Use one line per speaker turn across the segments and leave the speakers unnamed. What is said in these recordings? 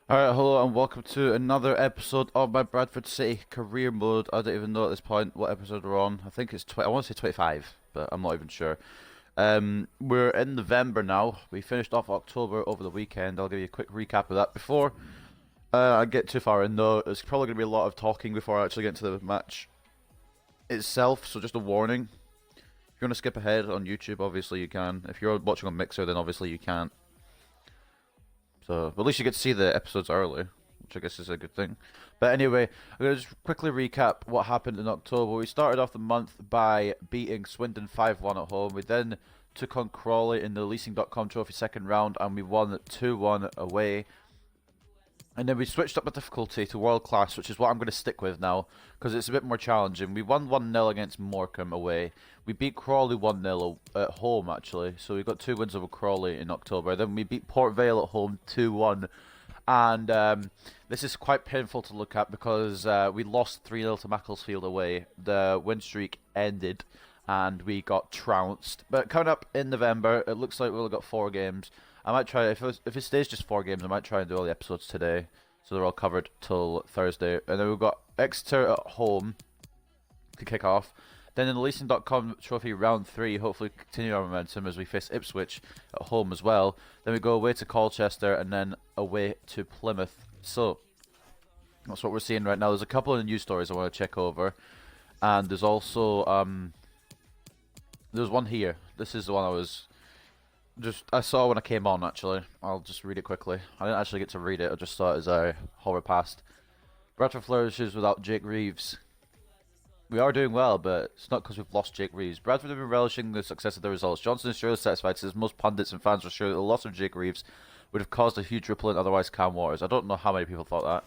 Alright, hello and welcome to another episode of my Bradford City Career Mode. I don't even know at this point what episode we're on. I think it's I want to say 25, but I'm not even sure. We're in November now. We finished off October over the weekend. I'll give you a quick recap of that before I get too far in though. It's probably going to be a lot of talking before I actually get into the match itself, so just a warning. If you want to skip ahead on YouTube, obviously you can. If you're watching on Mixer, then obviously you can't. So, but at least you get to see the episodes early, which I guess is a good thing. But anyway, I'm going to just quickly recap what happened in October. We started off the month by beating Swindon 5-1 at home. We then took on Crawley in the Leasing.com Trophy second round, and we won 2-1 away. And then we switched up the difficulty to World Class, which is what I'm going to stick with now, because it's a bit more challenging. We won 1-0 against Morecambe away. We beat Crawley 1-0 at home, actually. So we got 2 wins over Crawley in October. Then we beat Port Vale at home 2-1. And this is quite painful to look at because we lost 3-0 to Macclesfield away. The win streak ended and we got trounced. But coming up in November, it looks like we've only got 4 games. I might try, if it stays just 4 games, I might try and do all the episodes today. So they're all covered till Thursday. And then we've got Exeter at home to kick off. Then in the Leasing.com Trophy round 3, hopefully continue our momentum as we face Ipswich at home as well. Then we go away to Colchester and then away to Plymouth. So that's what we're seeing right now. There's a couple of news stories I want to check over. And there's also, there's one here. This is the one I saw when I came on, actually. I'll just read it quickly. I didn't actually get to read it. I just saw it as I hover past. Bradford flourishes without Jake Reeves. We are doing well, but it's not because we've lost Jake Reeves. Bradford have been relishing the success of the results. Johnson is surely satisfied, since most pundits and fans were sure that the loss of Jake Reeves would have caused a huge ripple in otherwise calm waters. I don't know how many people thought that.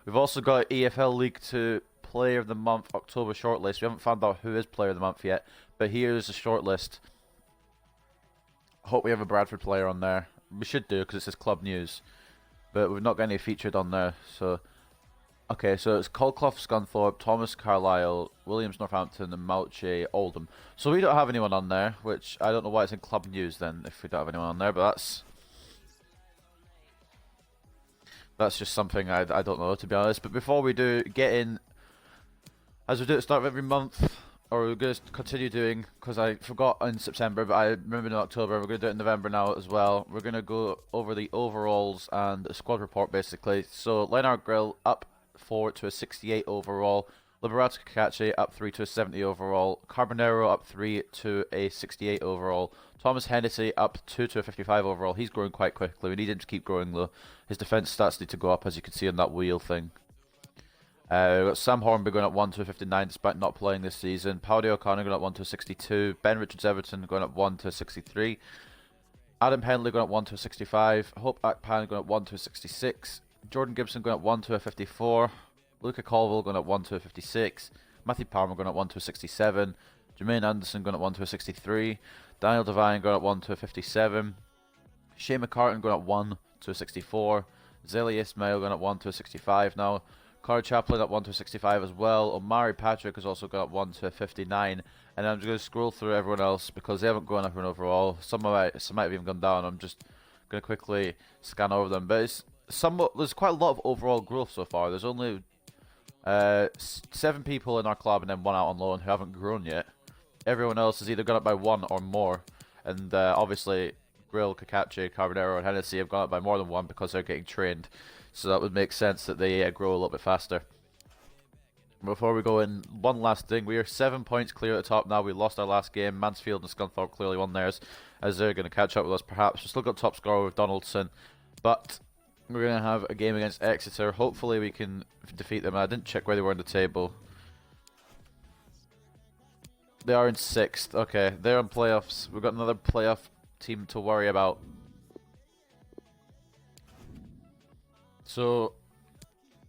We've also got EFL League 2 Player of the Month October shortlist. We haven't found out who is Player of the Month yet, but here's a shortlist. Hope we have a Bradford player on there. We should do, because it says club news. But we've not got any featured on there, so... Okay, so it's Colclough, Scunthorpe, Thomas, Carlisle, Williams, Northampton, and Mouche, Oldham. So we don't have anyone on there, which I don't know why it's in club news then, if we don't have anyone on there, but that's just something I don't know, to be honest. But before we do get in, as we do at the start of every month, or we're going to continue doing, because I forgot in September, but I remembered in October, we're going to do it in November now as well. We're going to go over the overalls and the squad report, basically. So, Leonard Grill up 4 to a 68 overall. Liberato Kakachi up 3 to a 70 overall. Carbonero up 3 to a 68 overall. Thomas Hennessy up 2 to a 55 overall. He's growing quite quickly. We need him to keep growing though. His defence stats need to go up, as you can see on that wheel thing. We've got Sam Hornby going up 1 to a 59 despite not playing this season. Paddy O'Connor going up 1 to a 62. Ben Richards-Everton going up 1 to a 63. Adam Henley going up 1 to a 65. Hope Akpan going up 1 to a 66. Jordan Gibson going up 1 to a 54. Luca Colville going up 1 to a 56. Matthew Palmer going up 1 to a 67. Jermaine Anderson going up 1 to a 63. Daniel Devine going up 1 to a 57. Shane McCartan going up 1 to a 64. Zeli Ismail going up 1 to a 65 now. Corey Chaplin up 1 to a 65 as well. Omari Patrick has also gone up 1 to a 59. And I'm just going to scroll through everyone else because they haven't gone up in overall. Some might have even gone down. I'm just going to quickly scan over them. But it's there's quite a lot of overall growth so far. There's only 7 people in our club and then 1 out on loan who haven't grown yet. Everyone else has either gone up by 1 or more. And obviously, Grill, Kakachi, Carbonero, and Hennessy have gone up by more than 1 because they're getting trained. So that would make sense that they grow a little bit faster. Before we go in, one last thing. We are 7 points clear at the top now. We lost our last game. Mansfield and Scunthorpe clearly won theirs, as they're going to catch up with us perhaps. We've still got top scorer with Donaldson. But we're going to have a game against Exeter. Hopefully we can defeat them. I didn't check where they were in the table. They are in 6th. Okay, they're in playoffs. We've got another playoff team to worry about. So,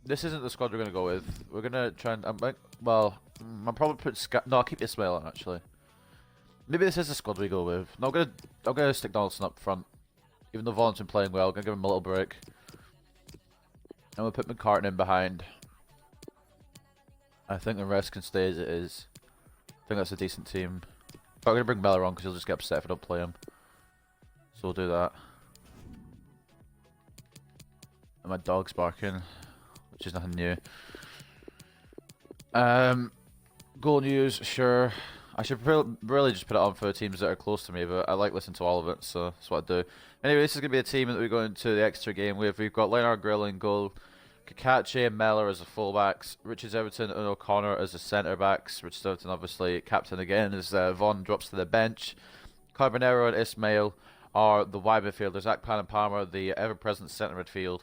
this isn't the squad we're going to go with. We're going to try and... I'll probably put... No, I'll keep Ismail on, actually. Maybe this is the squad we go with. No, I'm going to stick Donaldson up front. Even though Vaughan's been playing well, I'm going to give him a little break. And we'll put McCartan in behind. I think the rest can stay as it is. I think that's a decent team. But I'm going to bring Miller on because he'll just get upset if I don't play him. So we'll do that. my dog's barking, which is nothing new. Goal news, sure. I should really just put it on for teams that are close to me, but I like listening to all of it, so that's what I do. Anyway, this is going to be a team that we go into the extra game with. We've got Leonard Grill in goal, Kakache and Mellor as the fullbacks, Richards Everton and O'Connor as the centre-backs. Richards Everton obviously captain again as Vaughan drops to the bench. Carbonero and Ismail are the wide midfielders. Akpan and Palmer, the ever-present centre midfield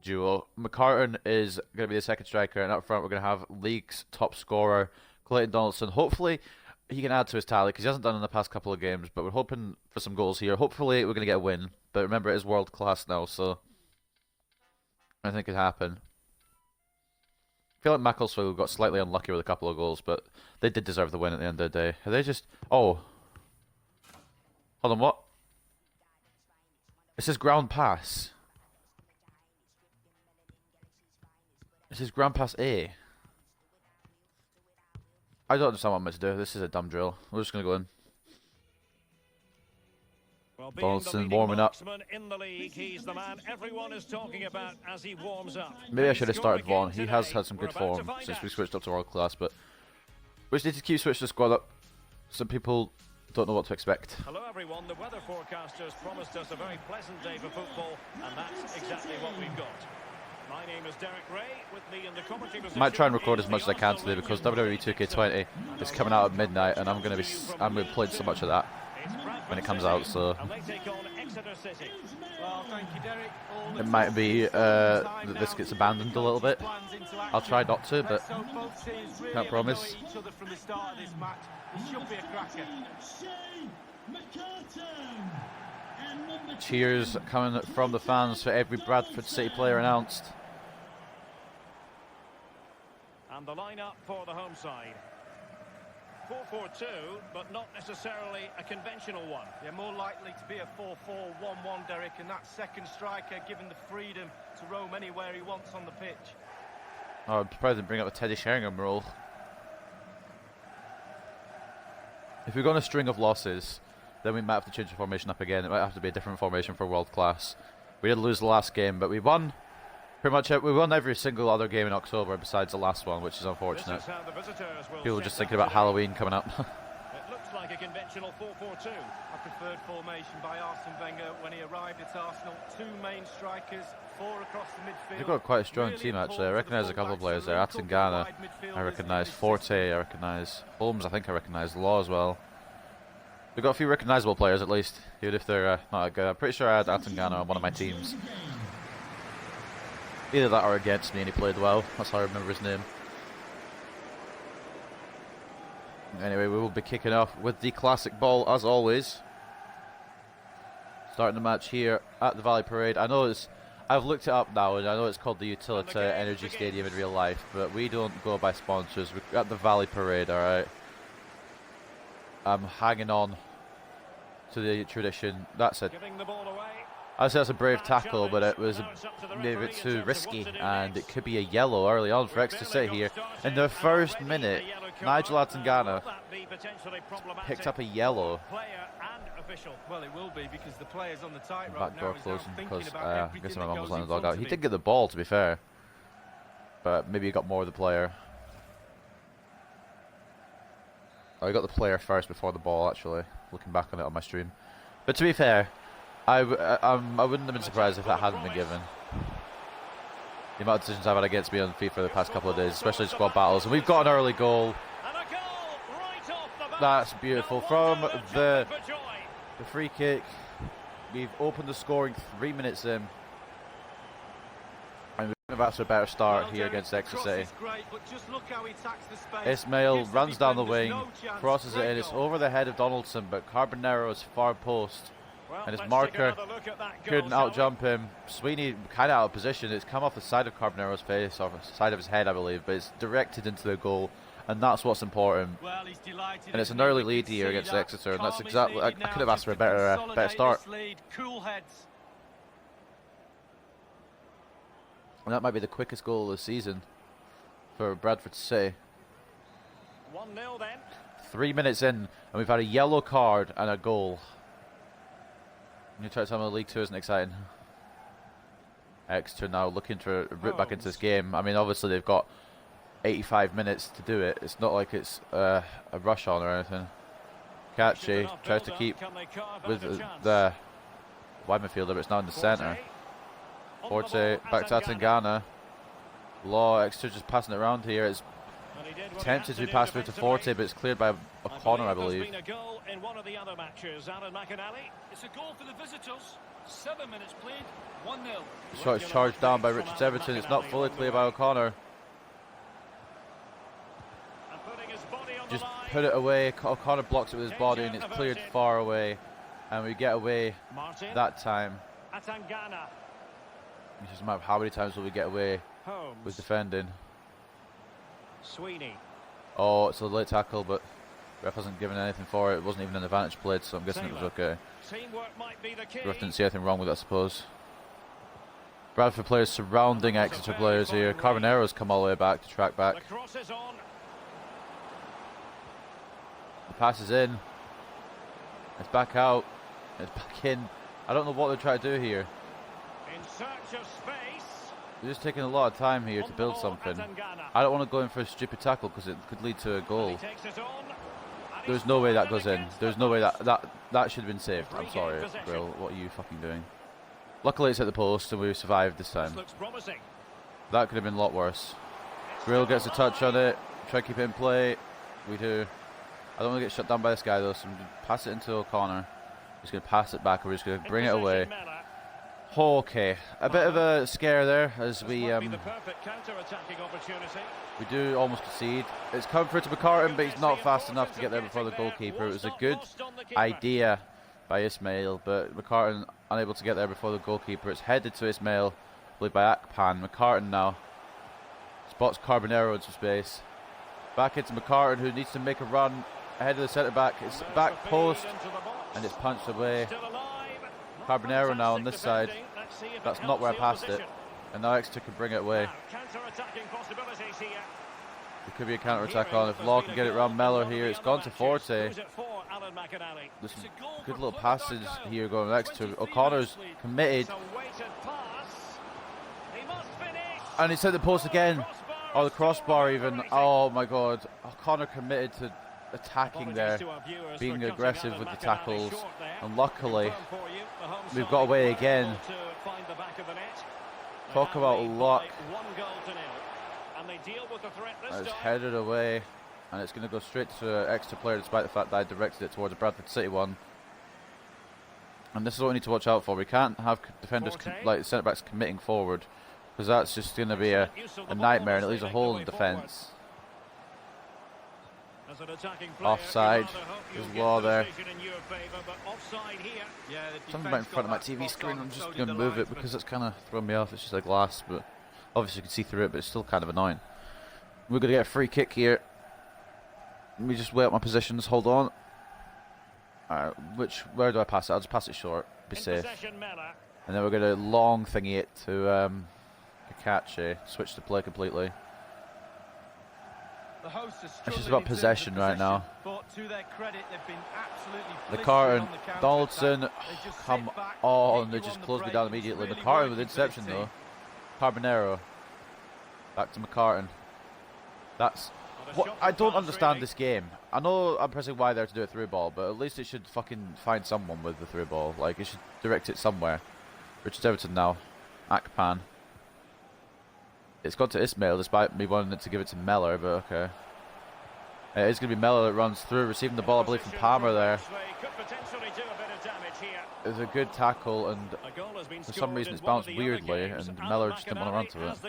duo. McCartan is going to be the second striker, and up front we're going to have league's top scorer, Clayton Donaldson. Hopefully he can add to his tally because he hasn't done in the past couple of games, but we're hoping for some goals here. Hopefully we're going to get a win, but remember it is world class now, so I think it could happen. I feel like Macclesfield got slightly unlucky with a couple of goals, but they did deserve the win at the end of the day. Are they just... Oh. Hold on, what? It says ground pass. It says ground pass A. I don't understand what I'm meant to do. This is a dumb drill. We're just going to go in.
Well,
Donaldson warming up.
In the league, he's the man everyone is talking about as he warms up.
Maybe I should have started Vaughan. He has had some good form since we switched up to world class, but we just need to keep switching the squad up. Some people don't know what to expect.
Hello everyone, the weather forecasters promised us a very pleasant day for football, and that's exactly what we've got. My name is Derek Ray, with me in the commentary position.
Might try and record as much as I can today because WWE 2K20 is coming out at midnight, and I'm going to be playing so much of that when it comes out, so it might be that this gets abandoned a little bit. I'll try not to, but can't promise. Cheers coming from the fans for every Bradford City player announced.
And the lineup for the home side. 4-4-2, but not necessarily a conventional one.
Yeah, more likely to be a 4-4-1-1, Derek, and that second striker given the freedom to roam anywhere he wants on the pitch.
Oh, I'm surprised they bring up the Teddy Sheringham role. If we're going a string of losses, then we might have to change the formation up again. It might have to be a different formation for world class. We did lose the last game, but we won. Pretty much, we won every single other game in October besides the last one, which is unfortunate. People are just thinking about Halloween coming up.
It looks like a conventional 4-4-2.
A preferred formation by Arsene Wenger when he arrived at Arsenal. Two main strikers, four across the midfield.
They've got quite a strong team actually. I recognise a couple of players there. Atangana, I recognise. Forte, I recognise. Holmes, I think I recognise. Law as well. We've got a few recognisable players at least, even if they're not that good. I'm pretty sure I had Atangana on one of my teams. Either that or against me, and he played well. That's how I remember his name. Anyway, we will be kicking off with the classic ball, as always. Starting the match here at the Valley Parade. I know I've looked it up now, and I know it's called the Utilita Energy Stadium in real life, but we don't go by sponsors. We're at the Valley Parade, alright? I'm hanging on to the tradition. That's it. I'd say that's a brave tackle, but it was maybe too risky, and it could be a yellow early on for Exeter City here. In the first minute, Nigel Atangana picked up a yellow.
Well, it will be because the players on the tightrope
back door
now
closing because
I
I guess my mum was letting the dog out. He did get the ball, to be fair, but maybe he got more of the player. Oh, he got the player first before the ball, actually, looking back on it on my stream. But to be fair, I wouldn't have been surprised if that hadn't been given. The amount of decisions I've had against me on FIFA the past couple of days, especially squad battles. And we've got an early goal. That's beautiful. From the free kick, we've opened the scoring 3 minutes in. And we couldn't have asked for a better start here against Exeter City. Ismail runs down the wing, crosses it in. It's over the head of Donaldson, but Carbonero's far post. And his marker couldn't out-jump him. Sweeney kind of out of position. It's come off the side of Carbonero's face, or the side of his head, I believe, but it's directed into the goal, and that's what's important. And it's an early lead here against Exeter, and that's exactly. I could have asked for a better start. And that might be the quickest goal of the season for Bradford City.
1-0 then.
3 minutes in, and we've had a yellow card and a goal. You try to tell me the League 2 isn't exciting. Exeter now looking to root back into this game. I mean, obviously they've got 85 minutes to do it. It's not like it's a rush on or anything. Catchy tries to keep with the wide midfielder, but it's not in the centre. Forte back to Atangana. Law, Exeter just passing it around here. It's attempted to be passed through to Forte, but it's cleared by O'Connor, I believe.
It's a goal for the visitors. 7 minutes played, 1-0.
Shot is charged down by Richards Everton. It's not fully clear by O'Connor. Just put it away. O'Connor blocks it with his body, and it's cleared far away. And we get away that time.
Atangana.
It's just a matter of how many times will we get away with defending.
Sweeney.
Oh, it's a late tackle, but ref hasn't given anything for it. It wasn't even an advantage played, so I'm guessing it was okay.
Teamwork might be the key.
Ref didn't see anything wrong with it, I suppose. Bradford players surrounding Exeter players here. Carbonero's come all the way back to track back.
The cross is on.
The pass is in. It's back out. It's back in. I don't know what they're trying to do here.
In search of space.
They're just taking a lot of time here to build something. I don't want to go in for a stupid tackle because it could lead to a goal. There's no way that goes in. There's no way that should have been saved. I'm sorry, Brill. What are you fucking doing? Luckily it's at the post and we survived this time. That could have been a lot worse. Brill gets a touch on it. Try to keep it in play. We do. I don't want to get shut down by this guy though, so I'm going to pass it into O'Connor. Just going to pass it back and we're just going to bring it away. Okay, a bit of a scare there as we do almost concede. It's come through to McCartan, but he's not fast enough to get there before the goalkeeper. It was a good idea by Ismail, but McCartan unable to get there before the goalkeeper. It's headed to Ismail, played by Akpan. McCartan now spots Carbonero into space. Back into McCartan, who needs to make a run ahead of the centre back. It's back post, and it's punched away. Carbonero now on this side. That's not where I passed it. And now Exeter can bring it away. There could be a counter-attack on. If Law can get it around Mellor here, it's gone to Forte. There's some good little passes here going with Exeter. O'Connor's committed. And he's hit the post again. Oh, the crossbar even. Oh my god. O'Connor committed to attacking there, being aggressive with the tackles, and luckily we've got away again. Talk about luck. It's headed away, and it's going to go straight to an Exeter player despite the fact that I directed it towards a Bradford City one. And this is what we need to watch out for. We can't have defenders like centre backs committing forward, because that's just going to be a nightmare, and it leaves a hole in defence. Offside. There's Law there. Something about in front of my TV screen. I'm just going to move it because it's kind of throwing me off. It's just a glass, but obviously you can see through it, but it's still kind of annoying. We're going to get a free kick here. Let me just weigh up my positions. Hold on. Alright, where do I pass it? I'll just pass it short. Be safe. And then we're going to long thingy it to Akachi. Switch the play completely. It's just about possession right now. McCartan, Donaldson, come on, they just closed me down immediately. McCartan with interception though. Carbonero, back to McCartan. That's what I don't understand this game. I know I'm pressing Y there to do a through ball, but at least it should fucking find someone with the through ball. Like it should direct it somewhere. Richard Everton now, Akpan. It's gone to Ismail despite me wanting it to give it to Mellor, but okay. It is going to be Mellor that runs through, receiving the ball, I believe, from Palmer there. It was a good tackle, and for some reason it's bounced weirdly, and Mellor just didn't want to run to it.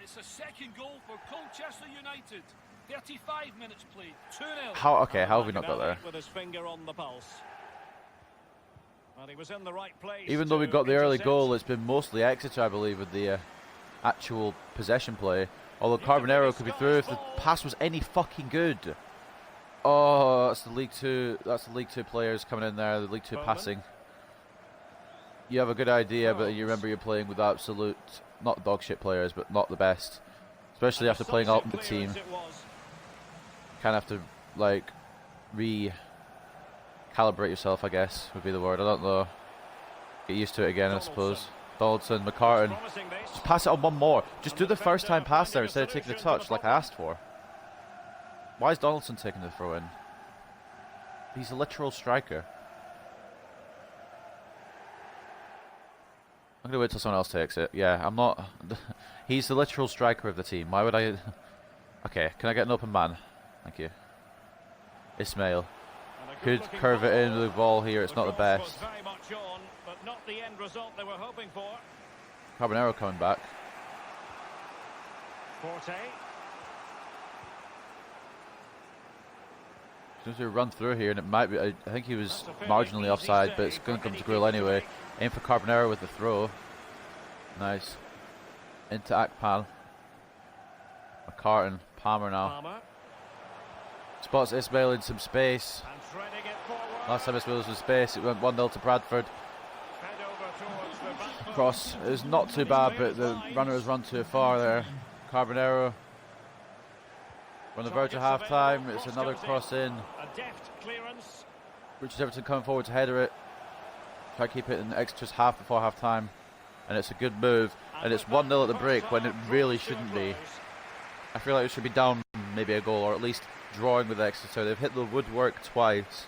It's a second goal for Colchester United. 35 minutes played, 2-0.
How have we not got there? Even though we got the early goal, it's been mostly Exeter, I believe, with the actual possession play. Although Carbonero could be through if the pass was any fucking good. Oh, that's the League Two. That's the League Two players coming in there. The League Two passing. You have a good idea, but you remember you're playing with absolute, not dog shit players, but not the best. Especially after playing Ultimate Team. Kind of have to like recalibrate yourself, I guess would be the word. I don't know. Get used to it again, I suppose. Donaldson, McCartan. Just pass it on one more. Just do the first time pass there instead of taking the touch like I asked for. Why is Donaldson taking the throw in? He's a literal striker. I'm going to wait till someone else takes it. Yeah, I'm not... He's the literal striker of the team. Why would I... Okay, can I get an open man? Thank you. Ismail. Could curve it in with the ball here. It's not the best.
Very much on, but not the end result they were hoping for.
Carbonero coming back.
Forte.
Seems to run through here, and it might be. I think he was marginally offside, but it's going to come to Grill anyway. Aim for Carbonero with the throw. Nice. Into Akpan. McCartan. Palmer now. Spots Ismail in some space. Last time Ismail was in space, it went 1-0 to Bradford. Cross is not too bad, but the runner has run too far there. Carbonero. We're on the verge of half time. It's another cross in. Richard Everton coming forward to header it. Try to keep it in extras half before half time. And it's a good move. And it's 1-0 at the break when it really shouldn't be. I feel like it should be down maybe a goal, or at least drawing with extra. So they've hit the woodwork twice.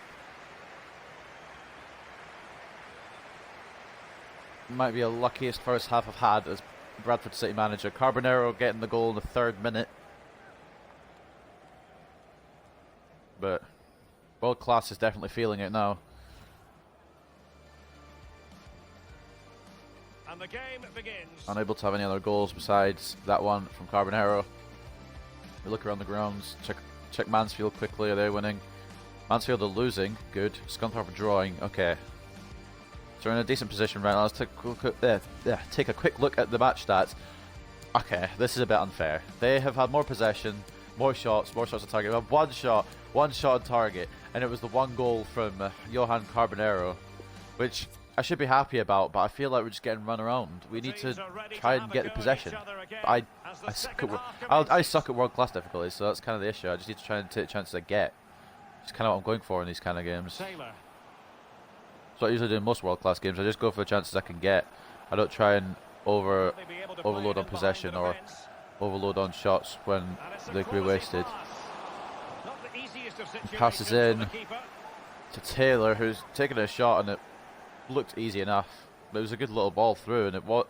Might be the luckiest first half I've had as Bradford City manager. Carbonero getting the goal in the 3rd minute. But world class is definitely feeling it now.
And the game begins.
Unable to have any other goals besides that one from Carbonero. We look around the grounds, check Mansfield quickly. Are they winning? Mansfield are losing. Good. Scunthorpe are drawing. Okay. So we're in a decent position right now. Let's take a quick look at the match stats. Okay, this is a bit unfair. They have had more possession, more shots on target. We have one shot on target, and it was the one goal from Johan Carbonero, which I should be happy about, but I feel like we're just getting run around. We need to try and get the possession. I suck at world class difficulties, so that's kind of the issue. I just need to try and take the chances I get. It's kind of what I'm going for in these kind of games. So I usually do in most world class games. I just go for the chances I can get. I don't try and overload on possession or overload on shots when they could be wasted. He passes in to Taylor, who's taking a shot, and it looked easy enough. But it was a good little ball through, and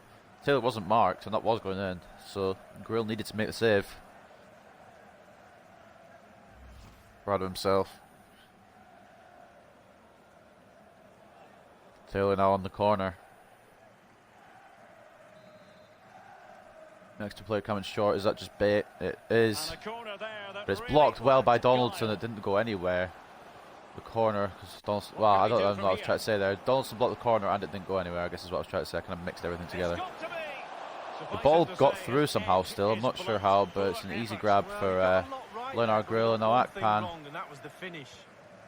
Taylor wasn't marked, and that was going in. So Grill needed to make the save. Proud of himself. Taylor now on the corner. Next to player coming short. Is that just bait? It is. But it's blocked well by Donaldson. It didn't go anywhere. The corner. Well, I don't know what I was trying to say there. Donaldson blocked the corner and it didn't go anywhere. I guess is what I was trying to say. I kind of mixed everything together. The ball got through somehow still. I'm not sure how, but it's an easy grab for Leonard Grill and now Akpan.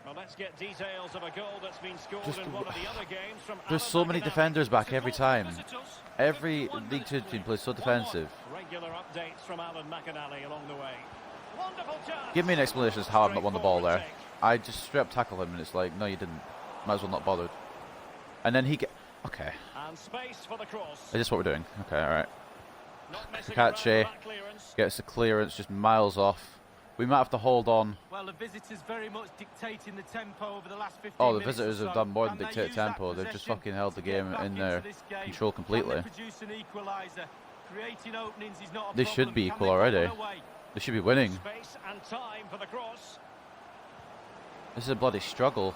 Well, let's get details of a goal that's been scored in one of the other games from
there's so many defenders back every time. Every League 2 team plays so defensive.
Regular updates from Alan McAnally along the way. Wonderful chance.
Give me an explanation as to how I've not won the ball there. I just straight up tackle him and it's like, no you didn't. Might as well not bothered. And then he get... Okay.
And space for the cross.
Is this what we're doing? Okay, alright. Kakache gets the clearance just miles off. We might have to hold on.
Well, the visitors very much dictating the tempo over the last 15
Oh, the
minutes
visitors have done more than dictate tempo. They've just fucking held the game in their control completely. They should be equal already. They should be winning.
Space and time for the cross.
This is a bloody struggle.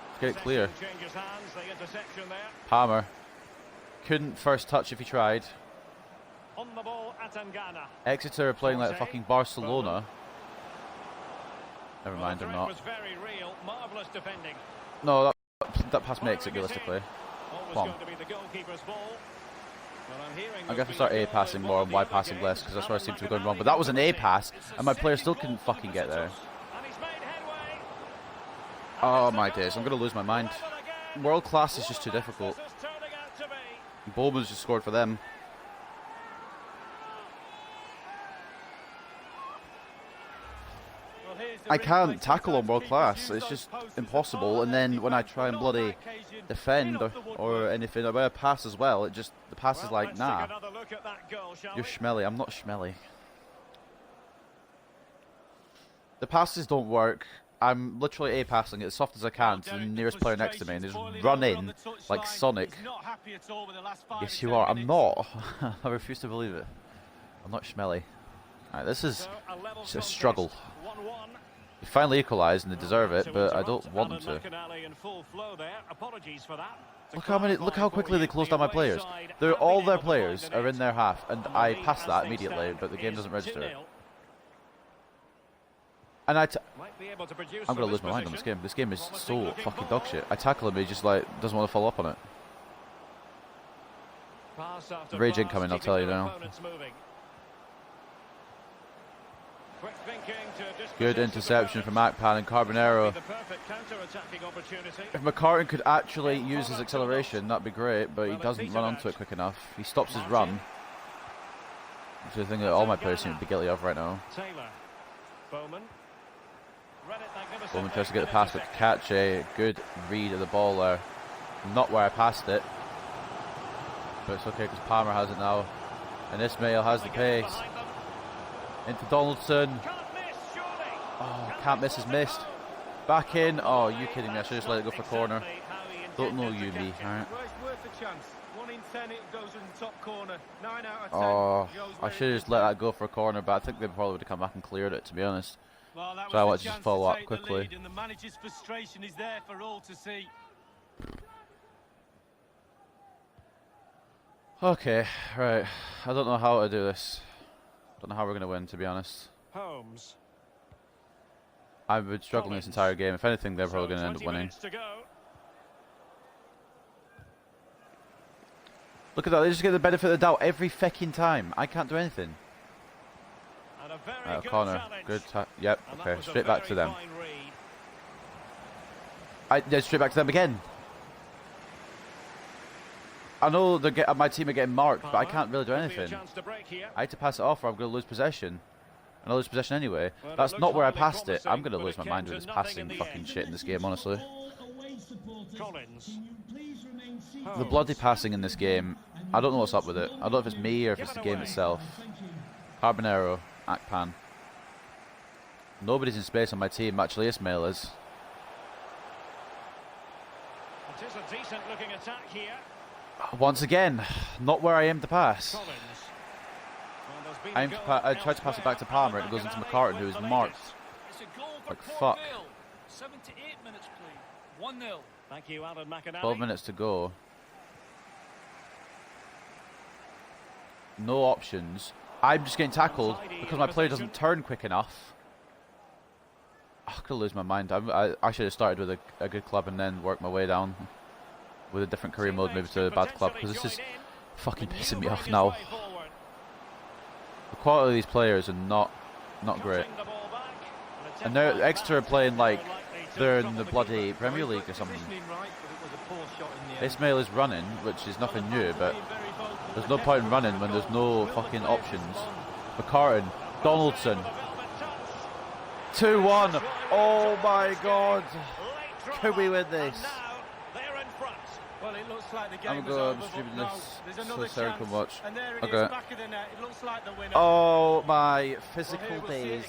Let's get it clear.
Changes hands, the interception there.
Palmer. Couldn't first touch if he tried.
On the ball, Atangana.
Exeter are playing like fucking Barcelona. Never mind, they're not.
Was very real. Marvelous defending.
No, that pass makes it realistically. Come on.
Going to be the goalkeeper's ball. Well,
I guess we start A passing more and Y passing less because that's where I seem to be going wrong. But that was an A pass and my player still couldn't fucking get there. Oh my days, I'm going to lose my mind. World class is just too difficult. Bowman's just scored for them. I can't tackle on world class. It's just impossible. And then when I try and bloody defend or anything, or when I pass as well, the pass is like, nah, you're schmelly. I'm not schmelly. The passes don't work. I'm literally passing it as soft as I can to the nearest player next to me, and they just run in like Sonic. Yes, you are. I'm not. I refuse to believe it. I'm not schmelly. Alright, this is a struggle. They finally equalised and they deserve it, but I don't want them to. Look how quickly they close down my players. All their players are in their half, and I pass that immediately, but the game doesn't register it. And I'm gonna lose my mind on this game. This game is so fucking dog shit. I tackle him, he just like doesn't want to follow up on it. Rage incoming, I'll tell you now. Good interception from Akpan and Carbonero. If McCartan could actually use his acceleration, that'd be great, but he doesn't run onto it quick enough. He stops his run, which is the thing that all my players seem to be guilty of right now. Bowman tries to get the pass, but to catch a good read of the ball there. Not where I passed it, but it's okay because Palmer has it now. And Ismail has the pace. Into Donaldson. Oh, can't miss, is missed. Back in. Oh, you kidding me? I should just let it go for corner. Don't know you, me. Alright. Oh, I should have just let that go for a corner, but I think they probably would have come back and cleared it, to be honest. So I want to just follow up quickly.
And the manager's frustration is there for all to see.
Okay, right. I don't know how to do this. Don't know how we're going to win, to be honest.
Holmes.
I've been struggling this entire game. If anything, they're probably going to end up winning. Look at that. They just get the benefit of the doubt every fucking time. I can't do anything. Right, O'Connor. Good. Yep. Okay. Straight back to them. Yeah, straight back to them again. I know my team are getting marked, but I can't really do anything. I had to pass it off or I'm going to lose possession. And I'll lose possession anyway. That's not where I passed it. I'm going to lose my mind with this passing fucking shit in this game, honestly. The bloody passing in this game, I don't know what's up with it. I don't know if it's me or if it's the game itself. Carbonero, Akpan. Nobody's in space on my team, actually Ismail is.
It is a decent looking attack here.
Once again, not where I aimed to pass. I tried to pass it back to Palmer and it goes into McCartan, who is marked. Like fuck.
7 to 8 minutes played. 1-0.
Thank you, Alan McInally.
12 minutes to go. No options. I'm just getting tackled because my player doesn't turn quick enough. I could lose my mind. I should have started with a good club and then worked my way down with a different career mode, maybe to a bad club, because this is fucking pissing me off now. The quality of these players are not great. And they're Exeter playing like they're in the bloody Premier League or something. Ismail is running, which is nothing new, but there's no point in running when there's no fucking options. McCartan, Donaldson. 2-1. Oh my god. Could we win this?
Well, it looks like the game
I'm going to distribute this so Sarah can watch.
Okay. It looks like the winner.
Oh my physical days.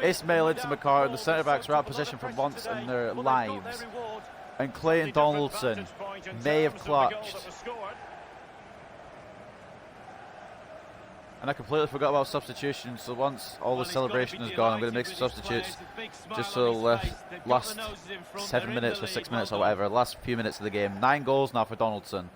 Ismail into McCartan. The centre backs are out of position for once in their lives. And Clayton Donaldson may have clutched. And I completely forgot about substitutions, so once all the celebration is gone, I'm going to make some substitutes just so last 7 minutes or 6 minutes or whatever, last few minutes of the game. 9 goals now for Donaldson.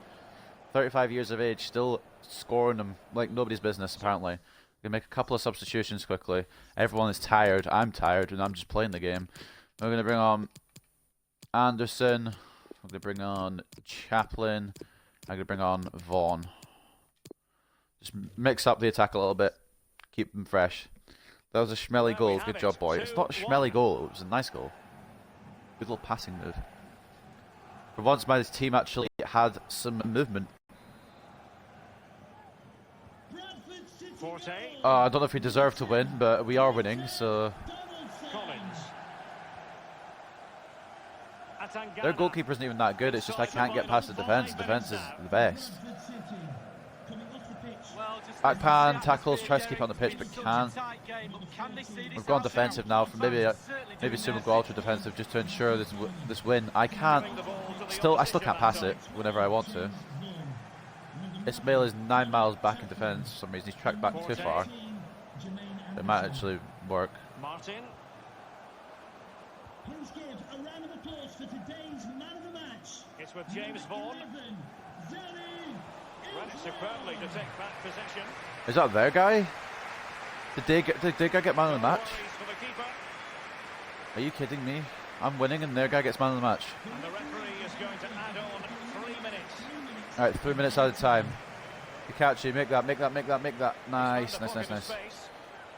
35 years of age, still scoring them like nobody's business, apparently. I'm going to make a couple of substitutions quickly. Everyone is tired, I'm tired, and I'm just playing the game. We're going to bring on Anderson. I'm going to bring on Chaplin. I'm going to bring on Vaughan. Just mix up the attack a little bit. Keep them fresh. That was a schmelly goal. Good job, boy. It's not a schmelly goal. It was a nice goal. Good little passing move. For once, my team actually had some movement.
Bradford City
Forte.
I don't know if we deserve to win, but we are winning, so...
Collins.
Their goalkeeper isn't even that good, it's just I can't get past the defence. The defence is the best. Akpan tackles, tries to keep it on the pitch, but can't. We've gone defensive now, for maybe soon we'll go ultra defensive just to ensure this win. I still can't pass it whenever I want to. Ismail is 9 miles back in defence for some reason. He's tracked back too far. It might actually work.
Martin.
Please give a round of applause for today's man of the match.
It's with James Vaughan. Ran it superbly to take back possession.
Is that their guy? Did their guy get man of the match? Are you kidding me? I'm winning and their guy gets man of the match.
And the referee is going to add on 3 minutes.
Alright, 3 minutes at a time. Pikachu, make that. Nice.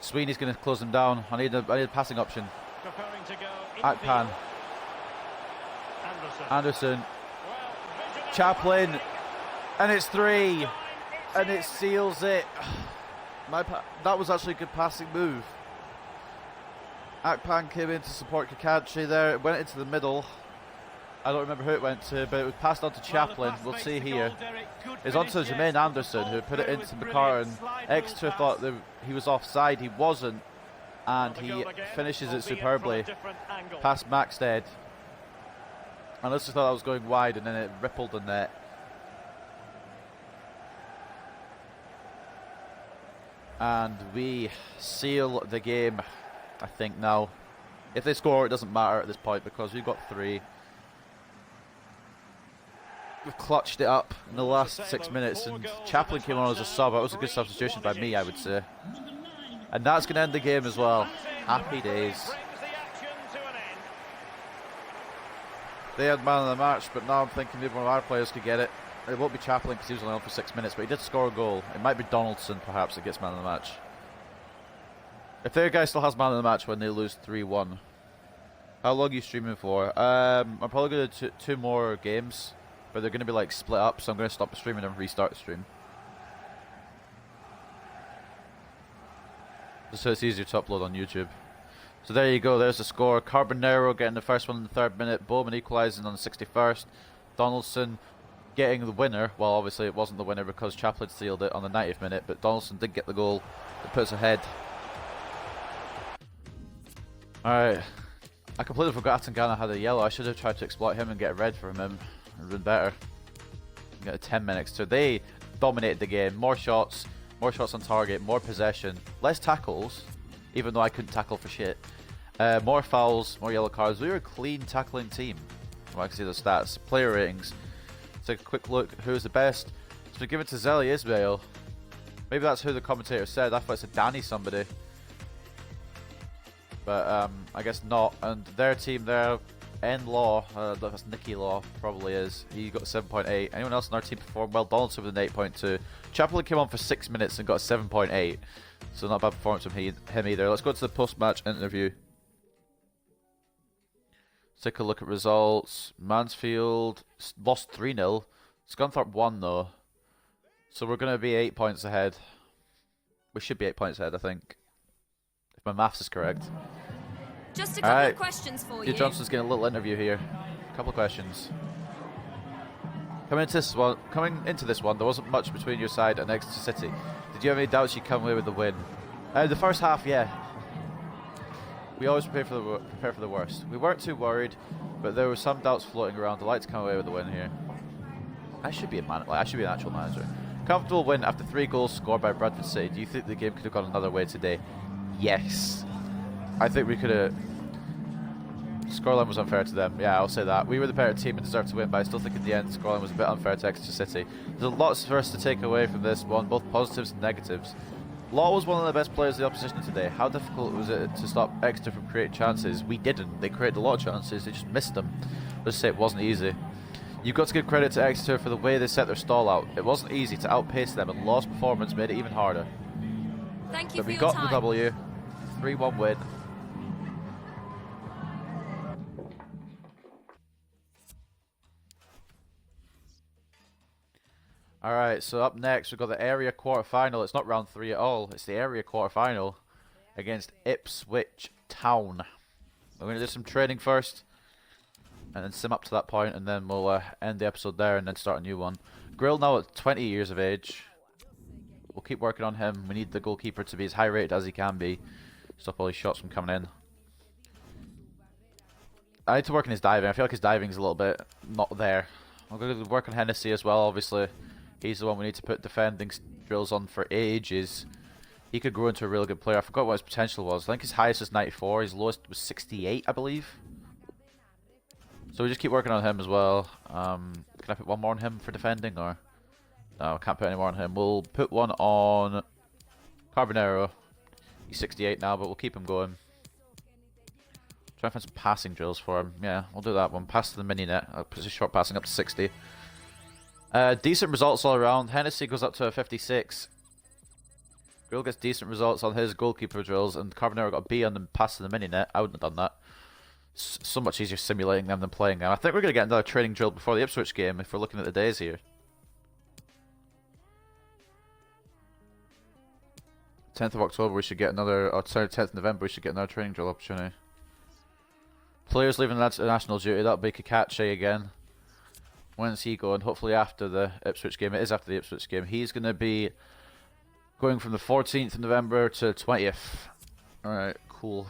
Sweeney's going to close them down. I need a passing option.
Preparing to go
Akpan. Anderson.
Well,
Chaplin. And it's 3. And it seals it. That was actually a good passing move. Akpan came in to support Kakachi there. It went into the middle. I don't remember who it went to, but it was passed on to Chaplin. We'll see here. It's on to Jermaine Anderson, who put it into McCartan. Exeter thought that he was offside. He wasn't. And he finishes it superbly. Past Maxted. And I just thought that was going wide, and then it rippled the net. And we seal the game, I think, now. If they score, it doesn't matter at this point because we've got 3. We've clutched it up in the last 6 minutes, and Chaplin came on as a sub. It was a good substitution by me, I would say. And that's going to end the game as well. Happy days. They had man of the match, but now I'm thinking maybe one of our players could get it. It won't be Chaplin because he was only on for 6 minutes, but he did score a goal. It might be Donaldson, perhaps, that gets man of the match. If their guy still has man of the match when they lose 3-1. How long are you streaming for? I'm probably going to do 2 more games, but they're going to be like split up, so I'm going to stop the stream and then restart the stream. Just so it's easier to upload on YouTube. So there you go, there's the score. Carbonero getting the first one in the 3rd minute. Bowman equalising on the 61st. Donaldson getting the winner. Well, obviously it wasn't the winner because Chaplin sealed it on the 90th minute, but Donaldson did get the goal that puts ahead. Alright. I completely forgot Atangana had a yellow. I should have tried to exploit him and get a red for him. It would have been better. Get a 10 minutes. So they dominated the game. More shots on target, more possession, less tackles, even though I couldn't tackle for shit. More fouls, more yellow cards. We were a clean tackling team. Well, I can see the stats. Player ratings. Let's take a quick look. Who's the best? It's been given to Zelly Ismail. Maybe that's who the commentator said. I thought it said Danny somebody. But I guess not. And their team there, N Law, that's Nicky Law, probably is. He got 7.8. Anyone else in our team performed well? Donaldson with an 8.2. Chaplin came on for 6 minutes and got a 7.8. So not a bad performance from him either. Let's go to the post-match interview. Let's take a look at results. Mansfield lost 3-0. Scunthorpe won though. So we're going to be 8 points ahead. We should be 8 points ahead, I think. If my maths is correct.
Just a couple of questions for you.
Johnson's getting a little interview here. A couple of questions. Coming into this one, there wasn't much between your side and Exeter City. Did you have any doubts you'd come away with the win? The first half, yeah. We always prepare for the worst. We weren't too worried, but there were some doubts floating around. I'd like to come away with the win here. I should be an actual manager. Comfortable win after 3 goals scored by Bradford City. Do you think the game could have gone another way today? Yes. I think we could have. Scoreline was unfair to them. Yeah, I'll say that. We were the better team and deserved to win, but I still think in the end, the scoreline was a bit unfair to Exeter City. There's lots for us to take away from this one, both positives and negatives. Law was one of the best players of the opposition today. How difficult was it to stop Exeter from creating chances? We didn't. They created a lot of chances, they just missed them. Let's say it wasn't easy. You've got to give credit to Exeter for the way they set their stall out. It wasn't easy to outpace them, and Law's performance made it even harder.
Thank you
But
for
we
your
got
time.
the W. 3-1 win. Alright, so up next we've got the area quarter-final. It's not round 3 at all. It's the area quarter-final against Ipswich Town. We're going to do some training first and then sim up to that point, and then we'll end the episode there and then start a new one. Grill now at 20 years of age. We'll keep working on him. We need the goalkeeper to be as high rated as he can be. Stop all these shots from coming in. I need to work on his diving. I feel like his diving's a little bit not there. I'm going to work on Hennessy as well, obviously. He's the one we need to put defending drills on for ages. He could grow into a really good player. I forgot what his potential was. I think his highest is 94. His lowest was 68, I believe. So we just keep working on him as well. Can I put one more on him for defending, or no? I can't put any more on him. We'll put one on Carbonero. He's 68 now, but we'll keep him going. Try and find some passing drills for him. Yeah, we'll do that one. Pass to the mini net. I'll put his short passing up to 60. Decent results all around. Hennessy goes up to a 56. Grill gets decent results on his goalkeeper drills, and Carbonero got a B on the pass to the mini net. I wouldn't have done that. So much easier simulating them than playing them. I think we're going to get another training drill before the Ipswich game if we're looking at the days here. 10th of October we should get another, or sorry, 10th of November we should get another training drill opportunity. Players leaving national duty, that'll be Kakache again. When's he going? Hopefully after the Ipswich game. It is after the Ipswich game. He's going to be going from the 14th of November to 20th. Alright, cool.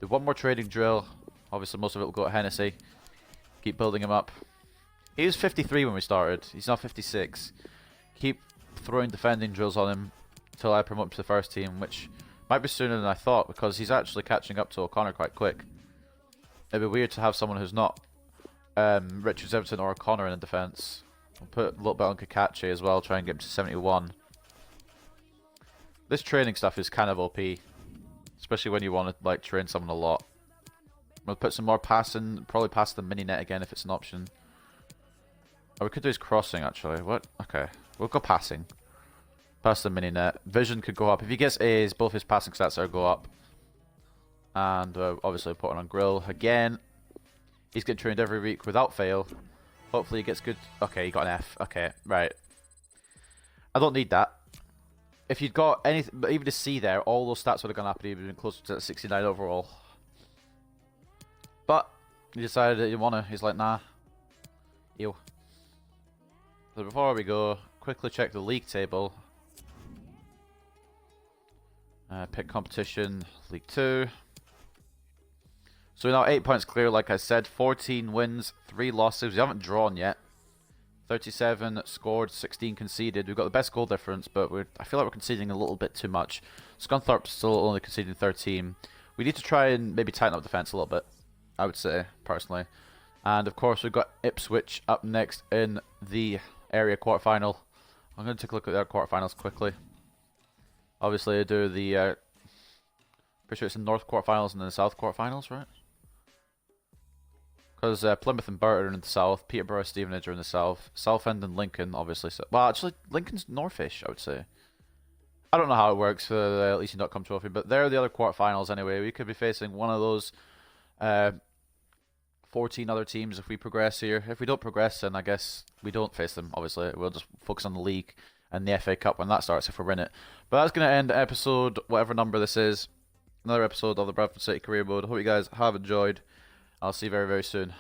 Do one more training drill. Obviously most of it will go to Hennessy. Keep building him up. He was 53 when we started. He's now 56. Keep throwing defending drills on him until I promote him to the first team, which might be sooner than I thought, because he's actually catching up to O'Connor quite quick. It'd be weird to have someone who's not Richards, Everton or O'Connor in the defence. I'll put a little bit on Kakache as well, try and get him to 71. This training stuff is kind of OP, especially when you want to like train someone a lot. We'll put some more passing, probably pass the mini net again if it's an option. Or we could do his crossing actually. What? Okay, we'll go passing. Pass the mini net. Vision could go up. If he gets A's, both his passing stats are go up. And obviously putting on Grill again. He's getting trained every week without fail. Hopefully he gets good. Okay, he got an F. Okay, right. I don't need that. If you'd got anything, even a C there, all those stats would have gone up and he'd been closer to 69 overall. But he decided that he didn't want to. He's like, nah. Ew. So before we go, quickly check the league table. Pick competition, League 2. So we're now 8 points clear, like I said. 14 wins, 3 losses. We haven't drawn yet. 37 scored, 16 conceded. We've got the best goal difference, but I feel like we're conceding a little bit too much. Scunthorpe's still only conceding 13. We need to try and maybe tighten up defence a little bit, I would say, personally. And of course, we've got Ipswich up next in the area quarterfinal. I'm going to take a look at their quarterfinals quickly. Obviously, I do the pretty sure it's the North quarterfinals and then the South quarterfinals, right? Because Plymouth and Burt are in the South, Peterborough, Stevenage are in the South, Southend and Lincoln, obviously. Well, actually, Lincoln's Northish, I would say. I don't know how it works for the Leasing.com trophy, but they're the other quarterfinals anyway. We could be facing one of those 14 other teams if we progress here. If we don't progress, then I guess we don't face them, obviously. We'll just focus on the league and the FA Cup when that starts if we win it. But that's going to end episode, whatever number this is. Another episode of the Bradford City Career Mode. I hope you guys have enjoyed. I'll see you very, very soon.